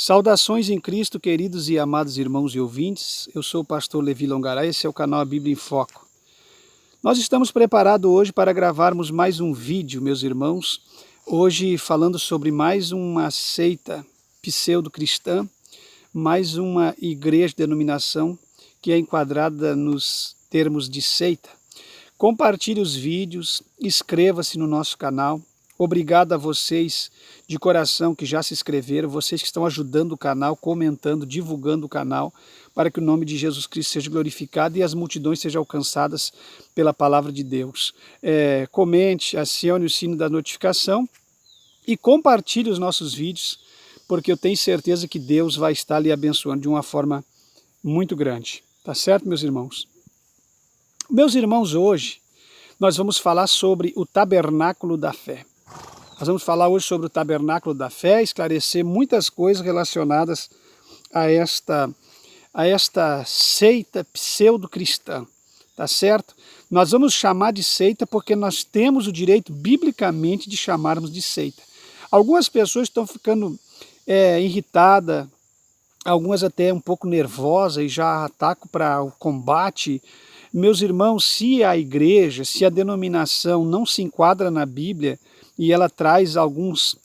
Saudações em Cristo, queridos e amados irmãos e ouvintes. Eu sou o pastor Levi Longaray, esse é o canal A Bíblia em Foco. Nós estamos preparados hoje para gravarmos mais um vídeo, meus irmãos, hoje falando sobre mais uma seita pseudo-cristã, mais uma igreja de denominação que é enquadrada nos termos de seita. Compartilhe os vídeos, inscreva-se no nosso canal. Obrigado a vocês de coração que já se inscreveram, vocês que estão ajudando o canal, comentando, divulgando o canal, para que o nome de Jesus Cristo seja glorificado e as multidões sejam alcançadas pela palavra de Deus. Comente, acione o sino da notificação e compartilhe os nossos vídeos, porque eu tenho certeza que Deus vai estar lhe abençoando de uma forma muito grande. Tá certo, meus irmãos? Meus irmãos, hoje nós vamos falar sobre o tabernáculo da fé. Nós vamos falar hoje sobre o tabernáculo da fé, esclarecer muitas coisas relacionadas a esta seita pseudo-cristã, tá certo? Nós vamos chamar de seita porque nós temos o direito biblicamente de chamarmos de seita. Algumas pessoas estão ficando irritadas, algumas até um pouco nervosas e já atacam para o combate. Meus irmãos, se a igreja, se a denominação não se enquadra na Bíblia e ela traz alguns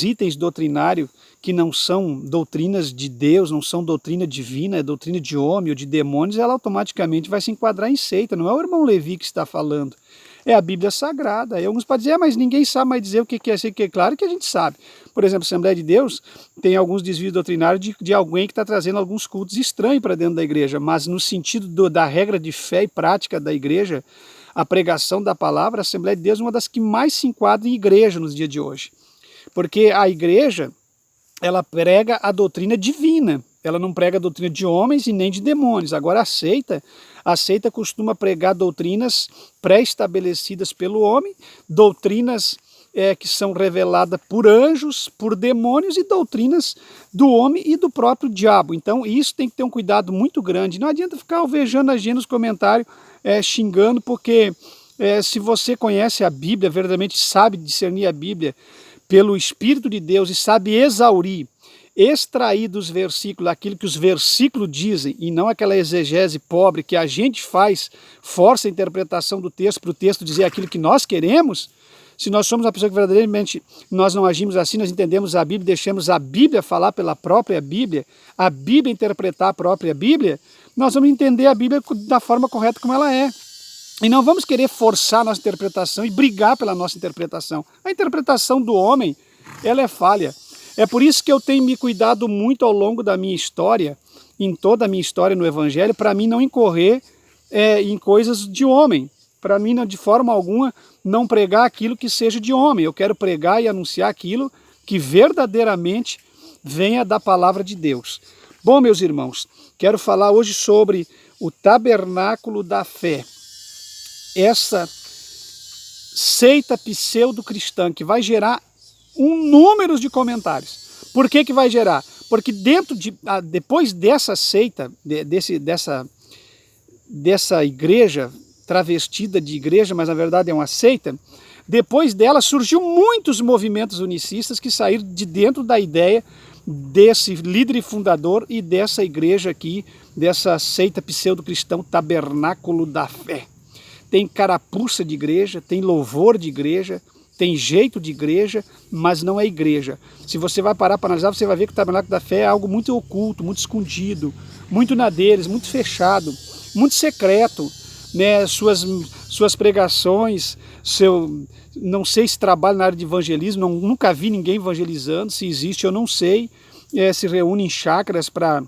itens doutrinários que não são doutrinas de Deus, não são doutrina divina, é doutrina de homem ou de demônios, ela automaticamente vai se enquadrar em seita. Não é o irmão Levi que está falando, é a Bíblia Sagrada. Aí alguns podem dizer, mas ninguém sabe mais dizer o que é seita, o que é. Claro que a gente sabe. Por exemplo, a Assembleia de Deus tem alguns desvios doutrinários de alguém que está trazendo alguns cultos estranhos para dentro da igreja, mas no sentido da regra de fé e prática da igreja, a pregação da palavra, a Assembleia de Deus é uma das que mais se enquadra em igreja nos dias de hoje. Porque a igreja, ela prega a doutrina divina, ela não prega a doutrina de homens e nem de demônios. Agora a seita costuma pregar doutrinas pré-estabelecidas pelo homem, doutrinas que são reveladas por anjos, por demônios e doutrinas do homem e do próprio diabo. Então isso tem que ter um cuidado muito grande. Não adianta ficar alvejando a gente nos comentários, xingando, porque se você conhece a Bíblia, verdadeiramente sabe discernir a Bíblia pelo Espírito de Deus e sabe extrair dos versículos aquilo que os versículos dizem e não aquela exegese pobre que a gente faz, força a interpretação do texto para o texto dizer aquilo que nós queremos. Se nós somos uma pessoa que verdadeiramente nós não agimos assim, nós entendemos a Bíblia, deixamos a Bíblia falar pela própria Bíblia, a Bíblia interpretar a própria Bíblia, nós vamos entender a Bíblia da forma correta como ela é. E não vamos querer forçar a nossa interpretação e brigar pela nossa interpretação. A interpretação do homem, ela é falha. É por isso que eu tenho me cuidado muito ao longo da minha história, em toda a minha história no Evangelho, para mim não incorrer em coisas de homem. Para mim, de forma alguma, não pregar aquilo que seja de homem. Eu quero pregar e anunciar aquilo que verdadeiramente venha da palavra de Deus. Bom, meus irmãos, quero falar hoje sobre o tabernáculo da fé. Essa seita pseudo-cristã que vai gerar número de comentários. Por que vai gerar? Porque depois dessa seita, dessa igreja travestida de igreja, mas na verdade é uma seita, depois dela surgiu muitos movimentos unicistas que saíram de dentro da ideia desse líder e fundador e dessa igreja aqui, dessa seita pseudo-cristão tabernáculo da fé. Tem carapuça de igreja, tem louvor de igreja, tem jeito de igreja, mas não é igreja. Se você vai parar para analisar, você vai ver que o tabernáculo da fé é algo muito oculto, muito escondido, muito na deles, muito fechado, muito secreto, né? Suas pregações, não sei se trabalha na área de evangelismo, nunca vi ninguém evangelizando, se existe eu não sei, se reúne em chácaras para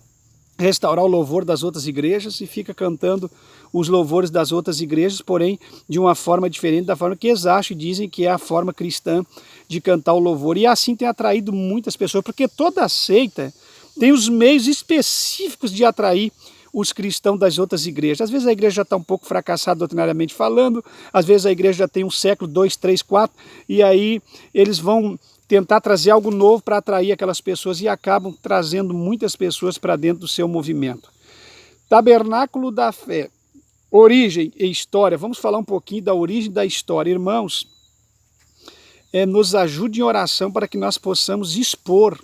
restaurar o louvor das outras igrejas e fica cantando os louvores das outras igrejas, porém de uma forma diferente da forma que eles acham e dizem que é a forma cristã de cantar o louvor. E assim tem atraído muitas pessoas, porque toda seita tem os meios específicos de atrair os cristãos das outras igrejas. Às vezes a igreja já está um pouco fracassada doutrinariamente falando, às vezes a igreja já tem um século, 2, 3, 4, e aí eles vão tentar trazer algo novo para atrair aquelas pessoas e acabam trazendo muitas pessoas para dentro do seu movimento. Tabernáculo da fé, origem e história. Vamos falar um pouquinho da origem da história. Irmãos, nos ajude em oração para que nós possamos expor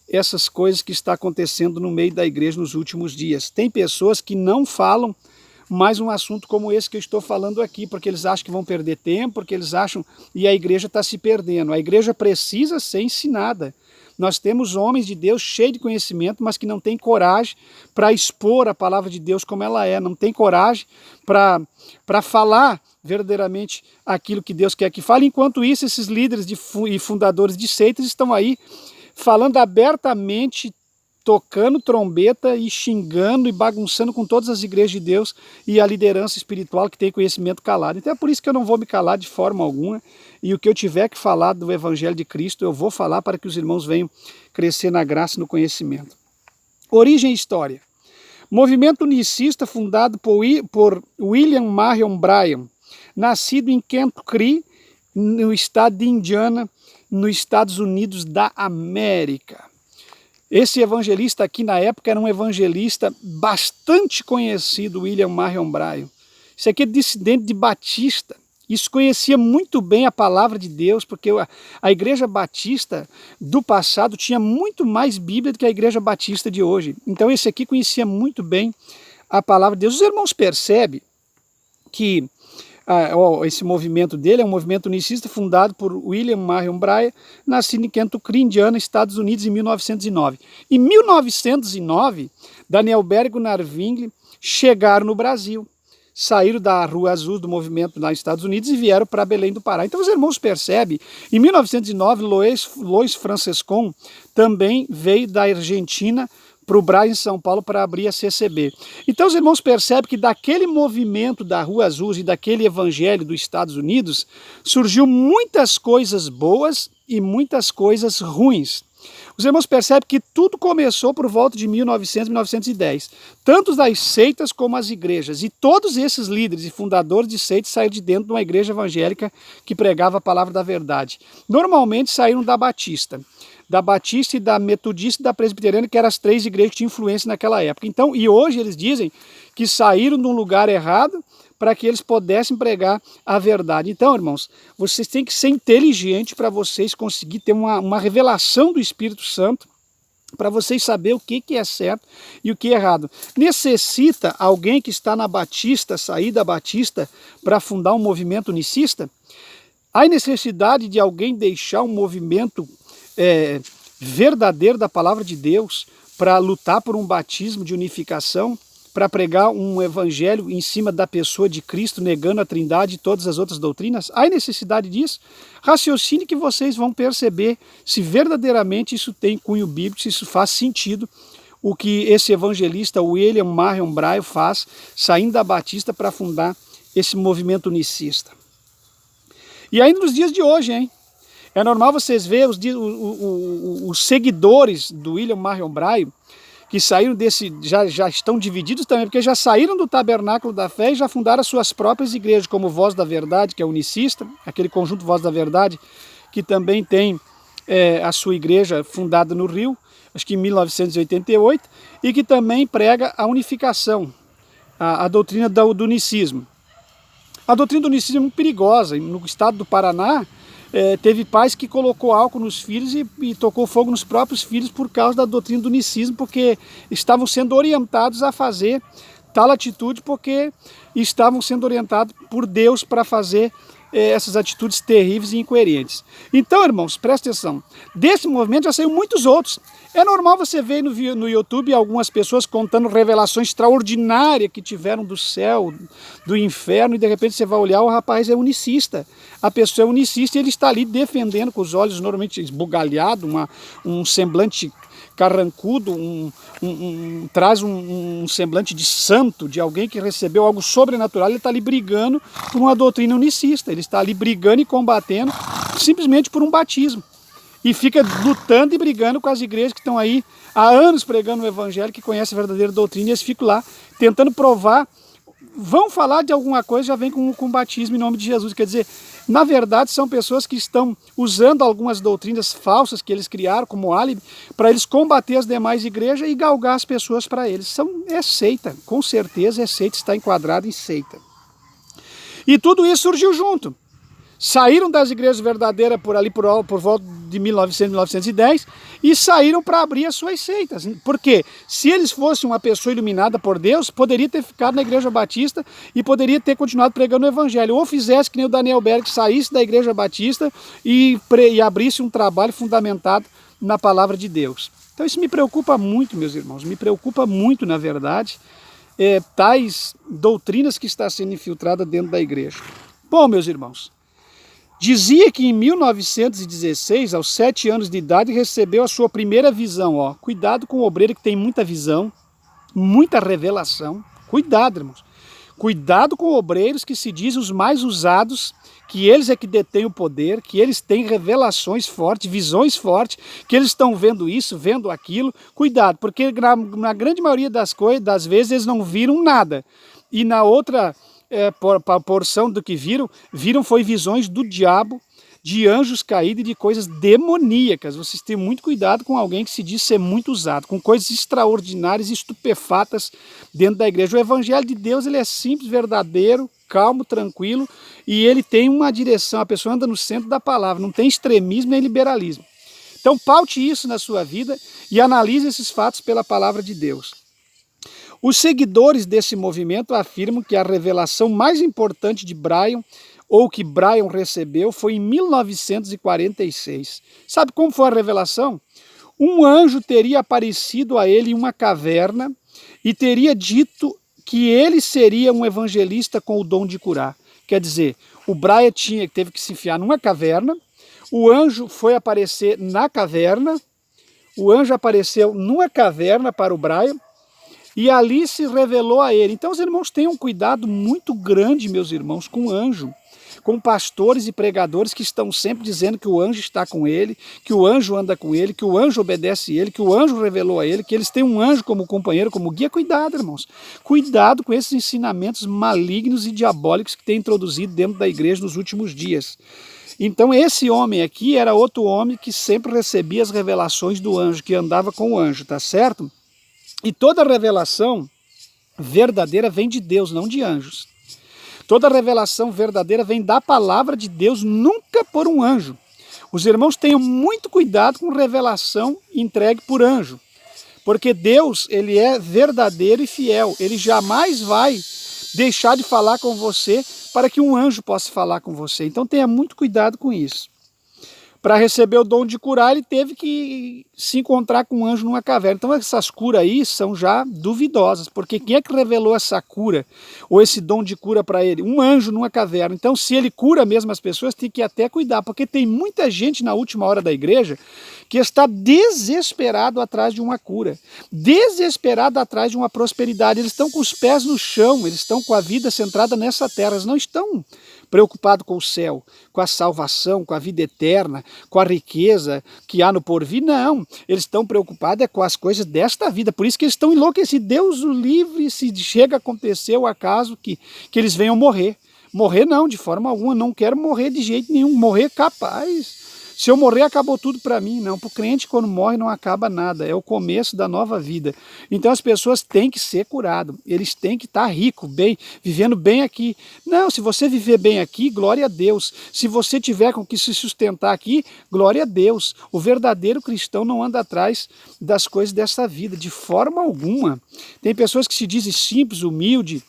essas coisas que está acontecendo no meio da igreja nos últimos dias. Tem pessoas que não falam mais um assunto como esse que eu estou falando aqui, porque eles acham que vão perder tempo, porque eles acham, e a igreja está se perdendo. A igreja precisa ser ensinada. Nós temos homens de Deus cheios de conhecimento, mas que não têm coragem para expor a palavra de Deus como ela é, não têm coragem para falar verdadeiramente aquilo que Deus quer que fale. Enquanto isso, esses líderes e fundadores de seitas estão aí falando abertamente, tocando trombeta e xingando e bagunçando com todas as igrejas de Deus e a liderança espiritual que tem conhecimento calado. Então é por isso que eu não vou me calar de forma alguma, e o que eu tiver que falar do Evangelho de Cristo, eu vou falar para que os irmãos venham crescer na graça e no conhecimento. Origem e história. Movimento unicista fundado por William Marion Bryan, nascido em Kentucky, no estado de Indiana, nos Estados Unidos da América. Esse evangelista aqui na época era um evangelista bastante conhecido, William Marion Bryan. Isso aqui é dissidente de Batista. Isso conhecia muito bem a palavra de Deus, porque a igreja batista do passado tinha muito mais Bíblia do que a igreja batista de hoje. Então esse aqui conhecia muito bem a palavra de Deus. Os irmãos percebem que esse movimento dele é um movimento unicista fundado por William Marion Bryan, nascido em Kentucky, Indiana, Estados Unidos, em 1909. Em 1909, Daniel Berg e Gunnar Zwingli chegaram no Brasil, saíram da Rua Azul do movimento lá nos Estados Unidos e vieram para Belém do Pará. Então os irmãos percebem, em 1909, Lois Francescon também veio da Argentina para o Brás em São Paulo para abrir a CCB. Então os irmãos percebem que daquele movimento da Rua Azul e daquele evangelho dos Estados Unidos surgiu muitas coisas boas e muitas coisas ruins. Os irmãos percebem que tudo começou por volta de 1900, 1910. Tanto as seitas como as igrejas. E todos esses líderes e fundadores de seitas saíram de dentro de uma igreja evangélica que pregava a palavra da verdade. Normalmente saíram da Batista e da Metodista e da Presbiteriana, que eram as três igrejas que tinham influência naquela época. Então, e hoje eles dizem que saíram de um lugar errado para que eles pudessem pregar a verdade. Então, irmãos, vocês têm que ser inteligentes para vocês conseguir ter uma revelação do Espírito Santo, para vocês saberem o que é certo e o que é errado. Necessita alguém que está na Batista, sair da Batista para fundar um movimento unicista? Há necessidade de alguém deixar um movimento verdadeiro da palavra de Deus para lutar por um batismo de unificação, para pregar um evangelho em cima da pessoa de Cristo, negando a Trindade e todas as outras doutrinas? Há necessidade disso? Raciocine que vocês vão perceber se verdadeiramente isso tem cunho bíblico, se isso faz sentido, o que esse evangelista William Marion Bryan faz, saindo da Batista para fundar esse movimento unicista. E ainda nos dias de hoje, hein? É normal vocês verem os seguidores do William Marion Bryan, que saíram já estão divididos também, porque já saíram do Tabernáculo da Fé e já fundaram as suas próprias igrejas, como Voz da Verdade, que é unicista, aquele conjunto Voz da Verdade, que também tem a sua igreja fundada no Rio, acho que em 1988, e que também prega a unificação, a doutrina do unicismo. A doutrina do unicismo é muito perigosa. No estado do Paraná, teve pais que colocou álcool nos filhos e tocou fogo nos próprios filhos por causa da doutrina do unicismo, porque estavam sendo orientados a fazer tal atitude, porque estavam sendo orientados por Deus para fazer essas atitudes terríveis e incoerentes. Então, irmãos, presta atenção, desse movimento já saiu muitos outros. É normal você ver no YouTube algumas pessoas contando revelações extraordinárias que tiveram do céu, do inferno, e de repente você vai olhar, o rapaz é unicista. A pessoa é unicista e ele está ali defendendo com os olhos normalmente esbugalhados, um semblante carrancudo, traz um semblante de santo, de alguém que recebeu algo sobrenatural. Ele está ali brigando por uma doutrina unicista, ele está ali brigando e combatendo simplesmente por um batismo. E fica lutando e brigando com as igrejas que estão aí há anos pregando o evangelho, que conhecem a verdadeira doutrina, e eles ficam lá tentando provar. Vão falar de alguma coisa, já vem com batismo em nome de Jesus. Quer dizer, na verdade são pessoas que estão usando algumas doutrinas falsas que eles criaram como álibi para eles combater as demais igrejas e galgar as pessoas para eles. É seita, com certeza é seita, está enquadrado em seita. E tudo isso surgiu junto. Saíram das igrejas verdadeiras por ali por volta de 1900, 1910 e saíram para abrir as suas seitas. Porque se eles fossem uma pessoa iluminada por Deus, poderia ter ficado na Igreja Batista e poderia ter continuado pregando o Evangelho. Ou fizesse que nem o Daniel Berg, saísse da Igreja Batista e abrisse um trabalho fundamentado na palavra de Deus. Então isso me preocupa muito, meus irmãos, me preocupa muito, na verdade, tais doutrinas que estão sendo infiltradas dentro da igreja. Bom, meus irmãos, dizia que em 1916, aos 7 anos de idade, recebeu a sua primeira visão. Ó. Cuidado com o obreiro que tem muita visão, muita revelação. Cuidado, irmãos. Cuidado com obreiros que se dizem os mais usados, que eles é que detêm o poder, que eles têm revelações fortes, visões fortes, que eles estão vendo isso, vendo aquilo. Cuidado, porque na grande maioria das vezes eles não viram nada. E na outra porção do que viram foi visões do diabo, de anjos caídos e de coisas demoníacas. Vocês têm muito cuidado com alguém que se diz ser muito usado, com coisas extraordinárias e estupefatas dentro da igreja. O evangelho de Deus ele é simples, verdadeiro, calmo, tranquilo, e ele tem uma direção, a pessoa anda no centro da palavra, não tem extremismo nem liberalismo. Então paute isso na sua vida e analise esses fatos pela palavra de Deus. Os seguidores desse movimento afirmam que a revelação mais importante de Brian, ou que Brian recebeu, foi em 1946. Sabe como foi a revelação? Um anjo teria aparecido a ele em uma caverna e teria dito que ele seria um evangelista com o dom de curar. Quer dizer, o Brian teve que se enfiar numa caverna, o anjo foi aparecer na caverna, o anjo apareceu numa caverna para o Brian, e ali se revelou a ele. Então os irmãos tenham um cuidado muito grande, meus irmãos, com o anjo, com pastores e pregadores que estão sempre dizendo que o anjo está com ele, que o anjo anda com ele, que o anjo obedece a ele, que o anjo revelou a ele, que eles têm um anjo como companheiro, como guia. Cuidado, irmãos. Cuidado com esses ensinamentos malignos e diabólicos que têm introduzido dentro da igreja nos últimos dias. Então esse homem aqui era outro homem que sempre recebia as revelações do anjo, que andava com o anjo, tá certo? E toda revelação verdadeira vem de Deus, não de anjos. Toda revelação verdadeira vem da palavra de Deus, nunca por um anjo. Os irmãos tenham muito cuidado com revelação entregue por anjo. Porque Deus, ele é verdadeiro e fiel. Ele jamais vai deixar de falar com você para que um anjo possa falar com você. Então tenha muito cuidado com isso. Para receber o dom de curar, ele teve que se encontrar com um anjo numa caverna. Então essas curas aí são já duvidosas, porque quem é que revelou essa cura, ou esse dom de cura para ele? Um anjo numa caverna. Então se ele cura mesmo as pessoas, tem que até cuidar, porque tem muita gente na última hora da igreja que está desesperado atrás de uma cura, desesperado atrás de uma prosperidade. Eles estão com os pés no chão, eles estão com a vida centrada nessa terra, eles não estão preocupados com o céu, com a salvação, com a vida eterna, com a riqueza que há no porvir. Não, eles estão preocupados com as coisas desta vida, por isso que eles estão enlouquecidos. Deus o livre se chega a acontecer o acaso que eles venham morrer. Morrer não, de forma alguma, não quero morrer de jeito nenhum, morrer capaz. Se eu morrer, acabou tudo para mim. Não, para o crente, quando morre, não acaba nada. É o começo da nova vida. Então as pessoas têm que ser curadas. Eles têm que estar ricos, bem, vivendo bem aqui. Não, se você viver bem aqui, glória a Deus. Se você tiver com que se sustentar aqui, glória a Deus. O verdadeiro cristão não anda atrás das coisas dessa vida, de forma alguma. Tem pessoas que se dizem simples, humildes,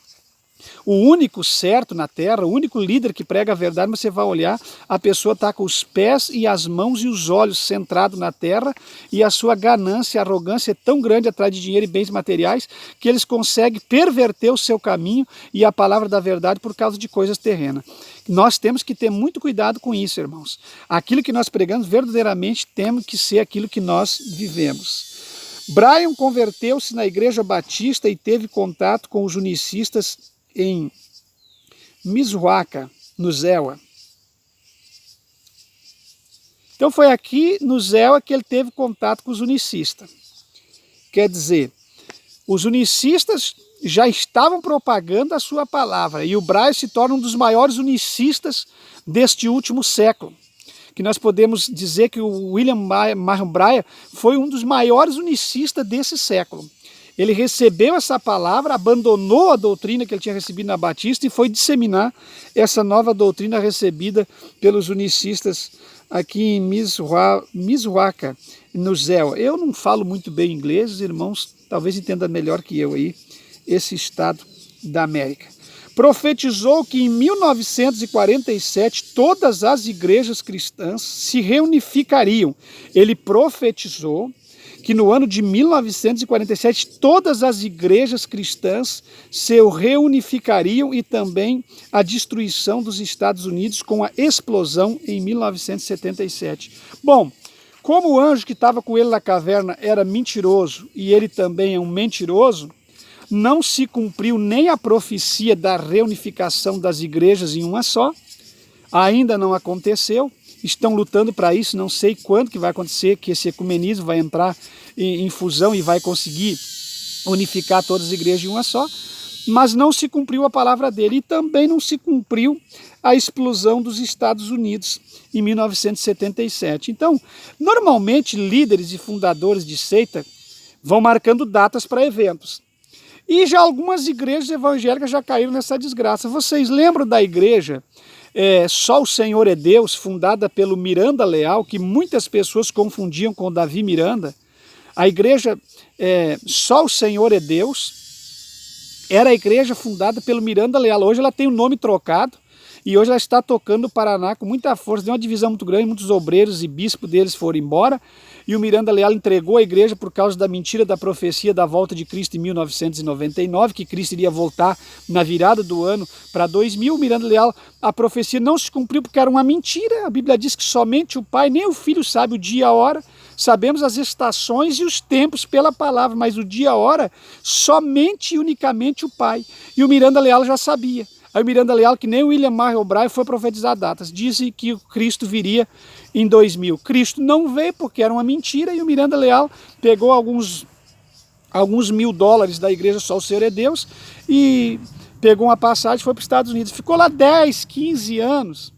o único certo na terra, o único líder que prega a verdade, mas você vai olhar, a pessoa está com os pés e as mãos e os olhos centrados na terra, e a sua ganância, a arrogância é tão grande atrás de dinheiro e bens materiais, que eles conseguem perverter o seu caminho e a palavra da verdade por causa de coisas terrenas. Nós temos que ter muito cuidado com isso, irmãos. Aquilo que nós pregamos, verdadeiramente temos que ser aquilo que nós vivemos. Brian converteu-se na igreja batista e teve contato com os unicistas em Mizhuaca, no Zéua. Então foi aqui no Zéua que ele teve contato com os unicistas. Quer dizer, os unicistas já estavam propagando a sua palavra, e o Brian se torna um dos maiores unicistas deste último século. Que nós podemos dizer que o William Marion Brian foi um dos maiores unicistas desse século. Ele recebeu essa palavra, abandonou a doutrina que ele tinha recebido na Batista e foi disseminar essa nova doutrina recebida pelos unicistas aqui em Mizraca, no Zéu. Eu não falo muito bem inglês, os irmãos talvez entendam melhor que eu aí, esse estado da América. Profetizou que em 1947 todas as igrejas cristãs se reunificariam. Ele profetizou que no ano de 1947 todas as igrejas cristãs se reunificariam e também a destruição dos Estados Unidos com a explosão em 1977. Bom, como o anjo que estava com ele na caverna era mentiroso e ele também é um mentiroso, não se cumpriu nem a profecia da reunificação das igrejas em uma só, ainda não aconteceu, estão lutando para isso, não sei quando que vai acontecer, que esse ecumenismo vai entrar em fusão e vai conseguir unificar todas as igrejas em uma só, mas não se cumpriu a palavra dele e também não se cumpriu a explosão dos Estados Unidos em 1977. Então, normalmente líderes e fundadores de seita vão marcando datas para eventos. E já algumas igrejas evangélicas já caíram nessa desgraça. Vocês lembram da igreja Só o Senhor é Deus, fundada pelo Miranda Leal, que muitas pessoas confundiam com Davi Miranda? A igreja Só o Senhor é Deus era a igreja fundada pelo Miranda Leal. Hoje ela tem o nome trocado e hoje ela está tocando no Paraná com muita força. Deu uma divisão muito grande, muitos obreiros e bispos deles foram embora. E o Miranda Leal entregou a igreja por causa da mentira da profecia da volta de Cristo em 1999, que Cristo iria voltar na virada do ano para 2000. O Miranda Leal, a profecia não se cumpriu porque era uma mentira. A Bíblia diz que somente o Pai, nem o Filho sabe o dia e a hora. Sabemos as estações e os tempos pela palavra, mas o dia e a hora, somente e unicamente o Pai. E o Miranda Leal já sabia. Aí o Miranda Leal, que nem o William Marry O'Brien, foi profetizar datas. Disse que o Cristo viria em 2000. Cristo não veio porque era uma mentira e o Miranda Leal pegou alguns $1000 da igreja Só o Senhor é Deus e pegou uma passagem e foi para os Estados Unidos. Ficou lá 10, 15 anos,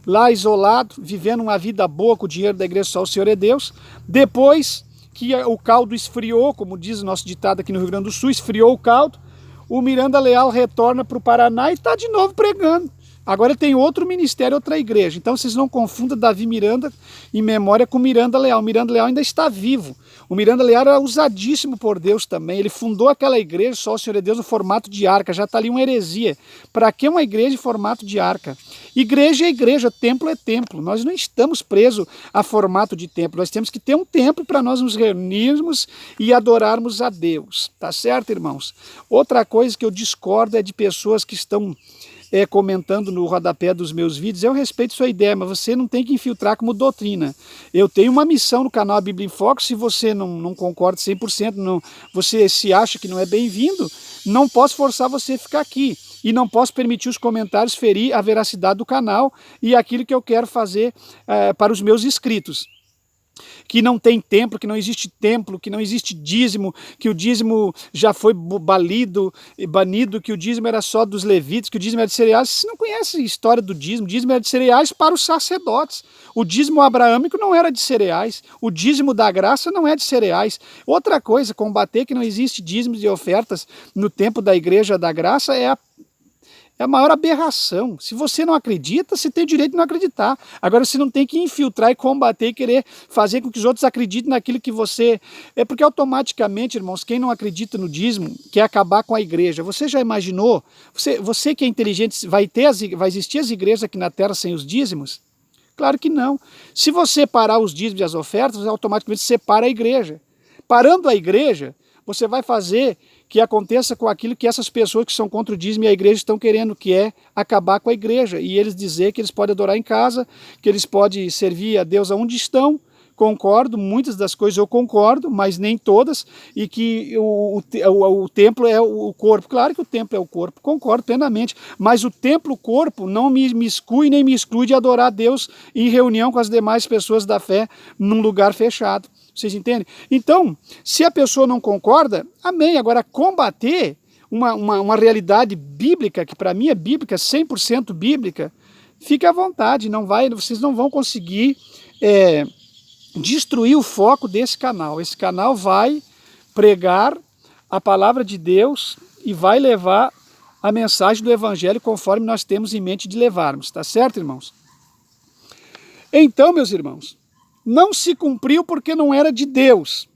lá isolado, vivendo uma vida boa com o dinheiro da igreja Só o Senhor é Deus. Depois que o caldo esfriou, como diz o nosso ditado aqui no Rio Grande do Sul, esfriou o caldo, o Miranda Leal retorna para o Paraná e está de novo pregando. Agora ele tem outro ministério, outra igreja. Então vocês não confundam Davi Miranda em memória com Miranda Leal. O Miranda Leal ainda está vivo. O Miranda Leal era usadíssimo por Deus também. Ele fundou aquela igreja Só o Senhor é Deus no formato de arca. Já está ali uma heresia. Para que uma igreja em formato de arca? Igreja é igreja, templo é templo. Nós não estamos presos a formato de templo. Nós temos que ter um templo para nós nos reunirmos e adorarmos a Deus. Tá certo, irmãos? Outra coisa que eu discordo é de pessoas que estão comentando no rodapé dos meus vídeos. Eu respeito sua ideia, mas você não tem que infiltrar como doutrina. Eu tenho uma missão no canal Bíblia em Foco. Se você não concorda 100%, você se acha que não é bem-vindo, não posso forçar você a ficar aqui. E não posso permitir os comentários ferir a veracidade do canal e aquilo que eu quero fazer para os meus inscritos. Que não tem templo, que não existe dízimo, que o dízimo já foi banido, que o dízimo era só dos levitas, que o dízimo era de cereais. Você não conhece a história do dízimo. O dízimo era de cereais para os sacerdotes. O dízimo abraâmico não era de cereais. O dízimo da graça não é de cereais. Outra coisa, combater que não existe dízimos e ofertas no tempo da igreja da graça é a maior aberração. Se você não acredita, você tem o direito de não acreditar. Agora você não tem que infiltrar e combater e querer fazer com que os outros acreditem naquilo que você... porque automaticamente, irmãos, quem não acredita no dízimo quer acabar com a igreja. Você já imaginou? Você que é inteligente, vai existir as igrejas aqui na Terra sem os dízimos? Claro que não. Se você parar os dízimos e as ofertas, você automaticamente separa a igreja. Parando a igreja, você vai fazer que aconteça com aquilo que essas pessoas que são contra o dízimo e a igreja estão querendo, que é acabar com a igreja. E eles dizer que eles podem adorar em casa, que eles podem servir a Deus aonde estão. Concordo, muitas das coisas eu concordo, mas nem todas, e que o templo é o corpo. Claro que o templo é o corpo, concordo plenamente, mas o templo, o corpo, não me exclui nem me exclui de adorar a Deus em reunião com as demais pessoas da fé num lugar fechado. Vocês entendem? Então, se a pessoa não concorda, amém. Agora, combater uma realidade bíblica, que para mim é bíblica, 100% bíblica, fique à vontade, vocês não vão conseguir destruir o foco desse canal. Esse canal vai pregar a palavra de Deus e vai levar a mensagem do Evangelho conforme nós temos em mente de levarmos. Tá certo, irmãos? Então, meus irmãos, não se cumpriu porque não era de Deus.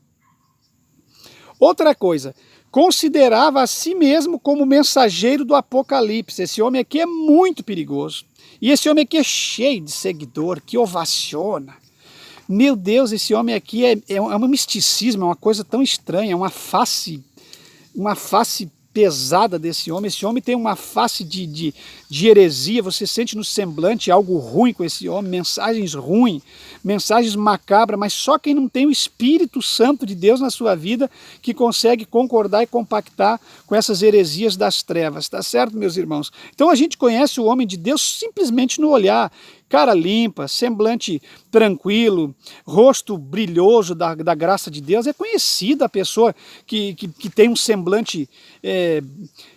Outra coisa, considerava a si mesmo como mensageiro do Apocalipse. Esse homem aqui é muito perigoso. E esse homem aqui é cheio de seguidor, que ovaciona. Meu Deus, esse homem aqui é um misticismo, é uma coisa tão estranha, é uma face pesada desse homem. Esse homem tem uma face de heresia, você sente no semblante algo ruim com esse homem, mensagens ruins, mensagens macabras, mas só quem não tem o Espírito Santo de Deus na sua vida que consegue concordar e compactar com essas heresias das trevas, tá certo, meus irmãos? Então a gente conhece o homem de Deus simplesmente no olhar, cara limpa, semblante tranquilo, rosto brilhoso da graça de Deus. É conhecida a pessoa que tem um semblante,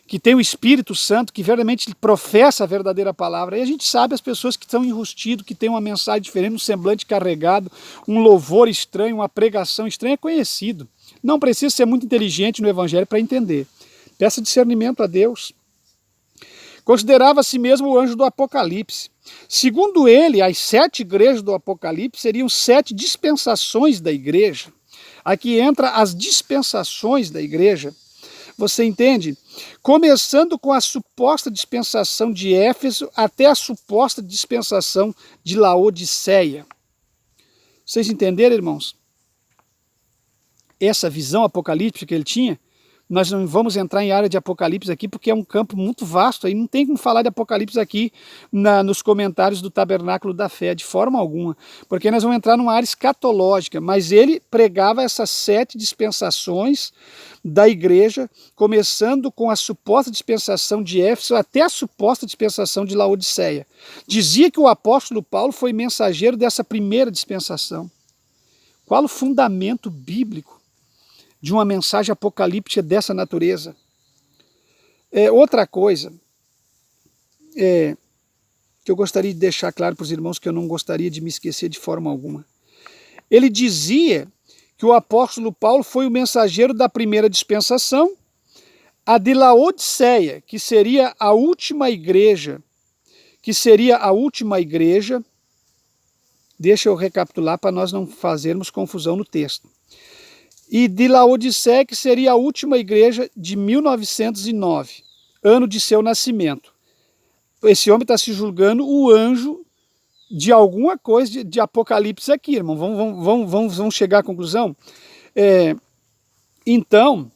que tem o Espírito Santo, que verdadeiramente professa a verdadeira palavra. E a gente sabe as pessoas que estão enrustidas, que têm uma mensagem diferente, um semblante carregado, um louvor estranho, uma pregação estranha, é conhecido. Não precisa ser muito inteligente no Evangelho para entender. Peça discernimento a Deus. Considerava a si mesmo o anjo do Apocalipse. Segundo ele, as 7 igrejas do Apocalipse seriam 7 dispensações da igreja. Aqui entra as dispensações da igreja. Você entende? Começando com a suposta dispensação de Éfeso até a suposta dispensação de Laodiceia. Vocês entenderam, irmãos? Essa visão apocalíptica que ele tinha? Nós não vamos entrar em área de Apocalipse aqui, porque é um campo muito vasto, aí não tem como falar de Apocalipse aqui nos comentários do Tabernáculo da Fé, de forma alguma, porque nós vamos entrar numa área escatológica, mas ele pregava essas 7 dispensações da igreja, começando com a suposta dispensação de Éfeso até a suposta dispensação de Laodiceia. Dizia que o apóstolo Paulo foi mensageiro dessa primeira dispensação. Qual o fundamento bíblico de uma mensagem apocalíptica dessa natureza? Outra coisa que eu gostaria de deixar claro para os irmãos, que eu não gostaria de me esquecer de forma alguma. Ele dizia que o apóstolo Paulo foi o mensageiro da primeira dispensação, a de Laodiceia, que seria a última igreja, deixa eu recapitular para nós não fazermos confusão no texto. E de Laodiceia, que seria a última igreja de 1909, ano de seu nascimento. Esse homem está se julgando o anjo de alguma coisa de Apocalipse aqui, irmão. Vamos chegar à conclusão? Então,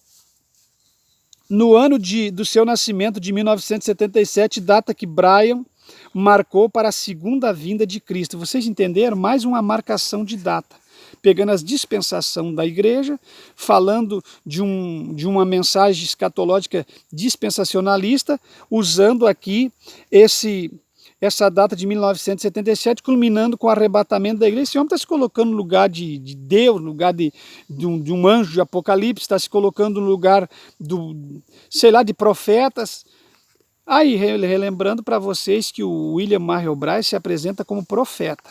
no ano do seu nascimento, de 1977, data que Brian marcou para a segunda vinda de Cristo. Vocês entenderam? Mais uma marcação de data. Pegando as dispensações da igreja, falando de uma mensagem escatológica dispensacionalista, usando aqui essa data de 1977, culminando com o arrebatamento da igreja. Esse homem está se colocando no lugar de Deus, no lugar de um anjo de Apocalipse, está se colocando no lugar de profetas. Aí, relembrando para vocês que o William Marion Bryce se apresenta como profeta.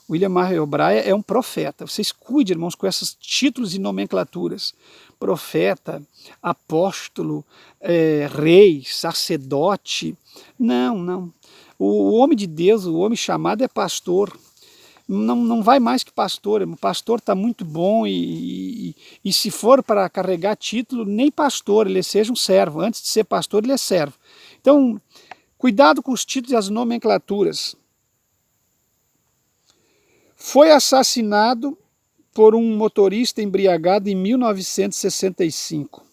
William Marion Bryce é um profeta. Vocês cuidem, irmãos, com esses títulos e nomenclaturas. Profeta, apóstolo, rei, sacerdote. Não. O homem de Deus, o homem chamado é pastor. Não vai mais que pastor. O pastor está muito bom e se for para carregar título, nem pastor, ele seja um servo. Antes de ser pastor, ele é servo. Então, cuidado com os títulos e as nomenclaturas. Foi assassinado por um motorista embriagado em 1965,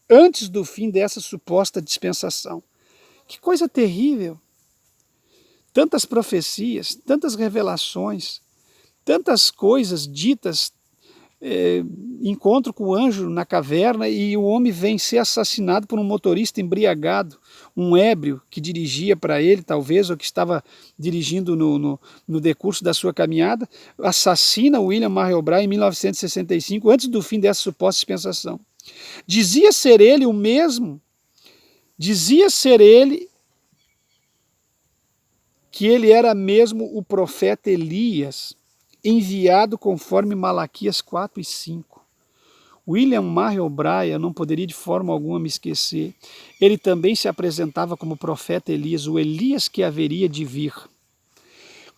antes do fim dessa suposta dispensação. Que coisa terrível! Tantas profecias, tantas revelações, tantas coisas ditas, encontro com o anjo na caverna e o homem vem ser assassinado por um motorista embriagado, um ébrio que dirigia para ele, talvez, ou que estava dirigindo no decurso da sua caminhada, assassina William Marion Bryce em 1965, antes do fim dessa suposta dispensação. Dizia ser ele o mesmo, que ele era mesmo o profeta Elias, enviado conforme Malaquias 4 e 5. William Marion Bryce, eu não poderia de forma alguma me esquecer, ele também se apresentava como profeta Elias, o Elias que haveria de vir.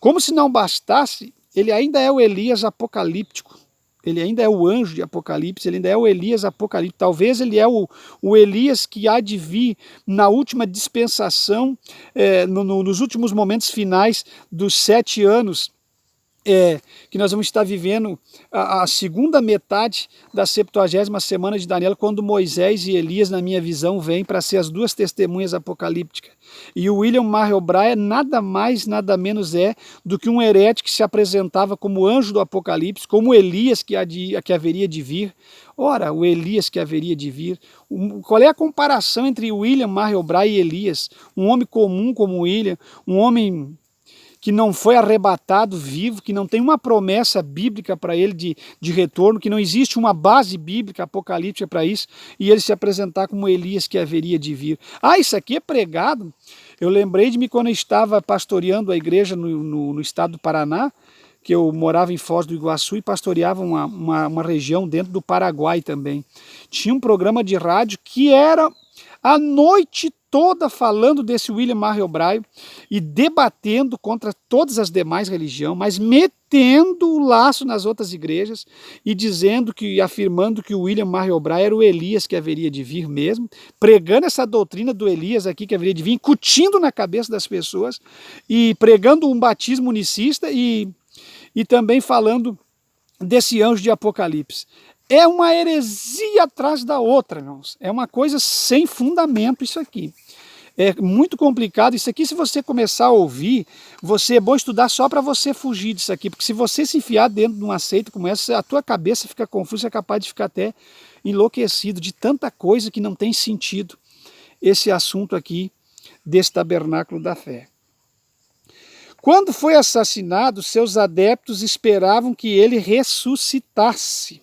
Como se não bastasse, ele ainda é o Elias apocalíptico. Ele ainda é o anjo de Apocalipse, ele ainda é o Elias apocalíptico. Talvez ele é o Elias que há de vir na última dispensação, nos últimos momentos finais dos 7 anos, que nós vamos estar vivendo a segunda metade da 70ª semana de Daniel, quando Moisés e Elias, na minha visão, vêm para ser as duas testemunhas apocalípticas. E o William Marion Braille nada mais, nada menos do que um herético que se apresentava como anjo do Apocalipse, como Elias que haveria de vir. Ora, o Elias que haveria de vir. Qual é a comparação entre William Marion Braille e Elias? Um homem comum como William, um homem que não foi arrebatado vivo, que não tem uma promessa bíblica para ele de retorno, que não existe uma base bíblica apocalíptica para isso, e ele se apresentar como Elias que haveria de vir. Ah, isso aqui é pregado. Eu lembrei de mim quando eu estava pastoreando a igreja no estado do Paraná, que eu morava em Foz do Iguaçu e pastoreava uma região dentro do Paraguai também. Tinha um programa de rádio que era a noite toda falando desse William Marion Braille e debatendo contra todas as demais religiões, mas metendo o laço nas outras igrejas e afirmando que o William Marion Braille era o Elias que haveria de vir mesmo, pregando essa doutrina do Elias aqui que haveria de vir, incutindo na cabeça das pessoas e pregando um batismo unicista e também falando desse anjo de Apocalipse. É uma heresia atrás da outra, irmãos. É uma coisa sem fundamento isso aqui. É muito complicado. Isso aqui, se você começar a ouvir, é bom estudar só para você fugir disso aqui. Porque se você se enfiar dentro de uma seita como essa, a tua cabeça fica confusa, é capaz de ficar até enlouquecido de tanta coisa que não tem sentido. Esse assunto aqui desse tabernáculo da fé. Quando foi assassinado, seus adeptos esperavam que ele ressuscitasse.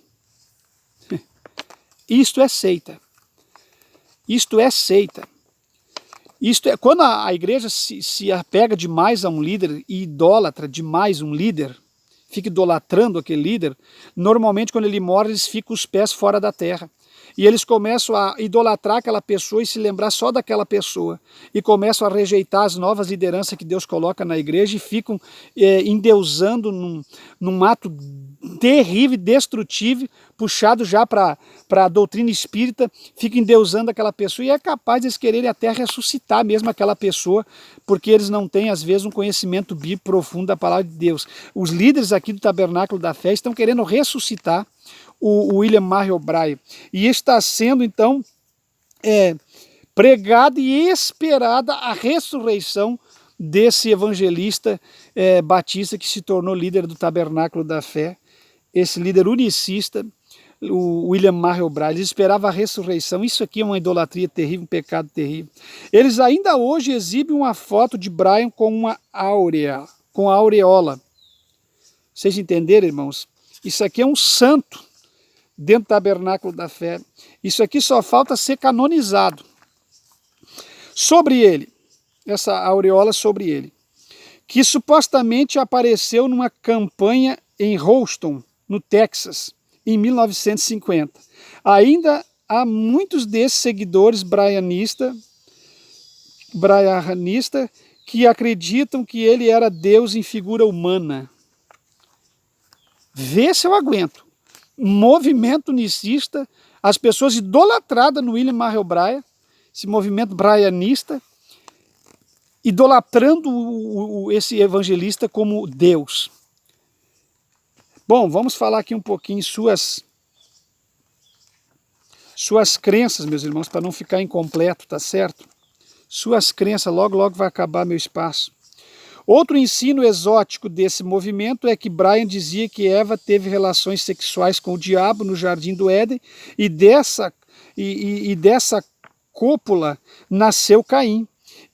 Isto é seita. Isto é seita. Quando a igreja se apega demais a um líder e idolatra demais um líder, fica idolatrando aquele líder, normalmente quando ele morre eles ficam os pés fora da terra. E eles começam a idolatrar aquela pessoa e se lembrar só daquela pessoa. E começam a rejeitar as novas lideranças que Deus coloca na igreja e ficam endeusando num ato terrível, destrutivo, puxado já para a doutrina espírita, ficam endeusando aquela pessoa e é capaz de eles quererem até ressuscitar mesmo aquela pessoa, porque eles não têm, às vezes, um conhecimento bíblico profundo da palavra de Deus. Os líderes aqui do Tabernáculo da Fé estão querendo ressuscitar o William Marion Braille. E está sendo, então, pregada e esperada a ressurreição desse evangelista batista que se tornou líder do Tabernáculo da Fé, esse líder unicista, o William Marion Braille. Eles esperavam a ressurreição. Isso aqui é uma idolatria terrível, um pecado terrível. Eles ainda hoje exibem uma foto de Braille com uma aureola. Vocês entenderam, irmãos? Isso aqui é um santo dentro do Tabernáculo da Fé. Isso aqui só falta ser canonizado. Sobre ele, essa aureola sobre ele, que supostamente apareceu numa campanha em Houston, no Texas, em 1950. Ainda há muitos desses seguidores braianistas que acreditam que ele era Deus em figura humana. Vê se eu aguento. Movimento unicista, as pessoas idolatradas no William Marion Braille, esse movimento braianista, idolatrando esse evangelista como Deus. Bom, vamos falar aqui um pouquinho suas crenças, meus irmãos, para não ficar incompleto, tá certo? Suas crenças, logo vai acabar meu espaço. Outro ensino exótico desse movimento é que Brian dizia que Eva teve relações sexuais com o diabo no jardim do Éden e dessa cópula nasceu Caim.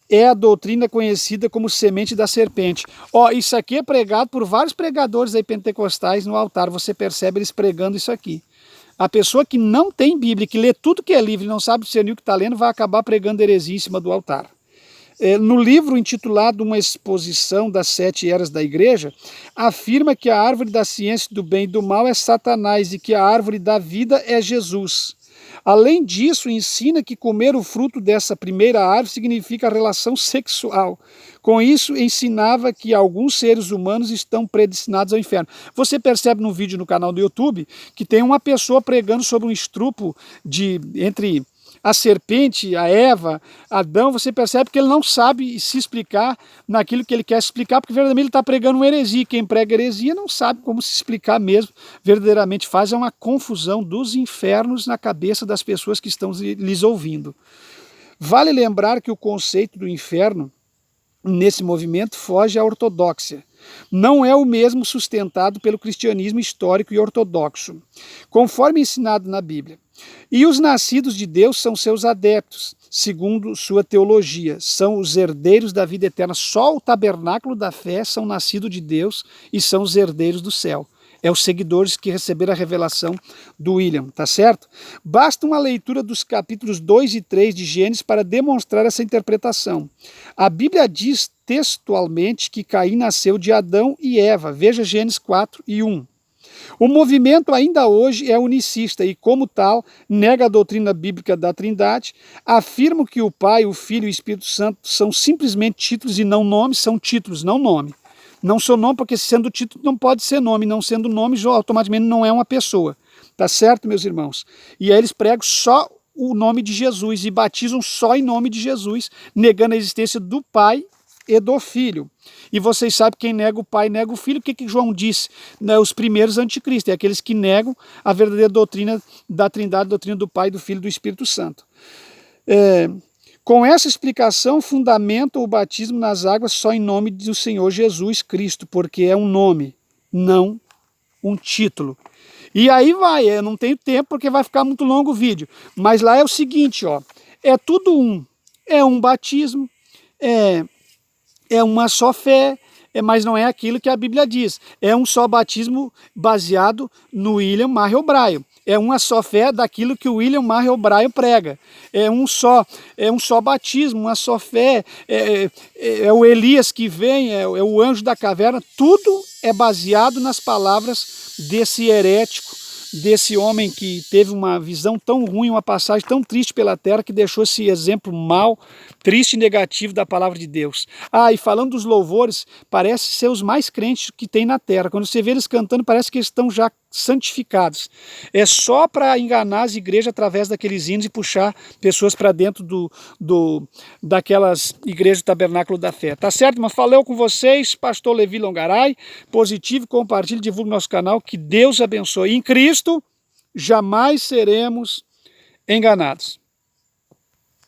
É a doutrina conhecida como semente da serpente. Isso aqui é pregado por vários pregadores aí pentecostais no altar. Você percebe eles pregando isso aqui. A pessoa que não tem Bíblia, que lê tudo que é livre e não sabe discernir o que está lendo, vai acabar pregando heresia em cima do altar. No livro intitulado Uma Exposição das 7 Eras da Igreja, afirma que a árvore da ciência do bem e do mal é Satanás e que a árvore da vida é Jesus. Além disso, ensina que comer o fruto dessa primeira árvore significa relação sexual. Com isso, ensinava que alguns seres humanos estão predestinados ao inferno. Você percebe no vídeo no canal do YouTube que tem uma pessoa pregando sobre um estrupo entre a serpente, a Eva, Adão. Você percebe que ele não sabe se explicar naquilo que ele quer explicar, porque verdadeiramente ele está pregando uma heresia. Quem prega heresia não sabe como se explicar mesmo, verdadeiramente faz uma confusão dos infernos na cabeça das pessoas que estão lhes ouvindo. Vale lembrar que o conceito do inferno nesse movimento foge à ortodoxia. Não é o mesmo sustentado pelo cristianismo histórico e ortodoxo, conforme ensinado na Bíblia. E os nascidos de Deus são seus adeptos, segundo sua teologia, são os herdeiros da vida eterna. Só o tabernáculo da fé são nascidos de Deus e são os herdeiros do céu. É os seguidores que receberam a revelação do William, tá certo? Basta uma leitura dos capítulos 2 e 3 de Gênesis para demonstrar essa interpretação. A Bíblia diz textualmente que Caim nasceu de Adão e Eva. Veja Gênesis 4 e 1. O movimento ainda hoje é unicista e, como tal, nega a doutrina bíblica da Trindade, afirma que o Pai, o Filho e o Espírito Santo são simplesmente títulos e não nomes, são títulos, não nome. Não sou nome, porque sendo título não pode ser nome, não sendo nome, automaticamente não é uma pessoa. Tá certo, meus irmãos? E aí eles pregam só o nome de Jesus e batizam só em nome de Jesus, negando a existência do Pai e do Filho. E vocês sabem, quem nega o Pai nega o Filho. O que João disse? Os primeiros anticristos, é aqueles que negam a verdadeira doutrina da Trindade, a doutrina do Pai, do Filho e do Espírito Santo. Com essa explicação, fundamenta o batismo nas águas só em nome do Senhor Jesus Cristo, porque é um nome, não um título. E aí vai, eu não tenho tempo porque vai ficar muito longo o vídeo, mas lá é o seguinte, ó, é tudo um, é um batismo, é uma só fé, mas não é aquilo que a Bíblia diz. É um só batismo baseado no William Marion O'Brien. É uma só fé daquilo que o William Marion O'Brien prega. É um só batismo, uma só fé. É o Elias que vem, é o anjo da caverna. Tudo é baseado nas palavras desse herético, desse homem que teve uma visão tão ruim, uma passagem tão triste pela terra, que deixou esse exemplo mau, triste e negativo da palavra de Deus. E falando dos louvores, parece ser os mais crentes que tem na terra. Quando você vê eles cantando, parece que eles estão já santificados. É só para enganar as igrejas através daqueles hinos e puxar pessoas para dentro daquelas igrejas do tabernáculo da fé. Tá certo? Mas falei com vocês, pastor Levi Longaray, positivo, compartilhe, divulgue nosso canal, que Deus abençoe. Em Cristo jamais seremos enganados.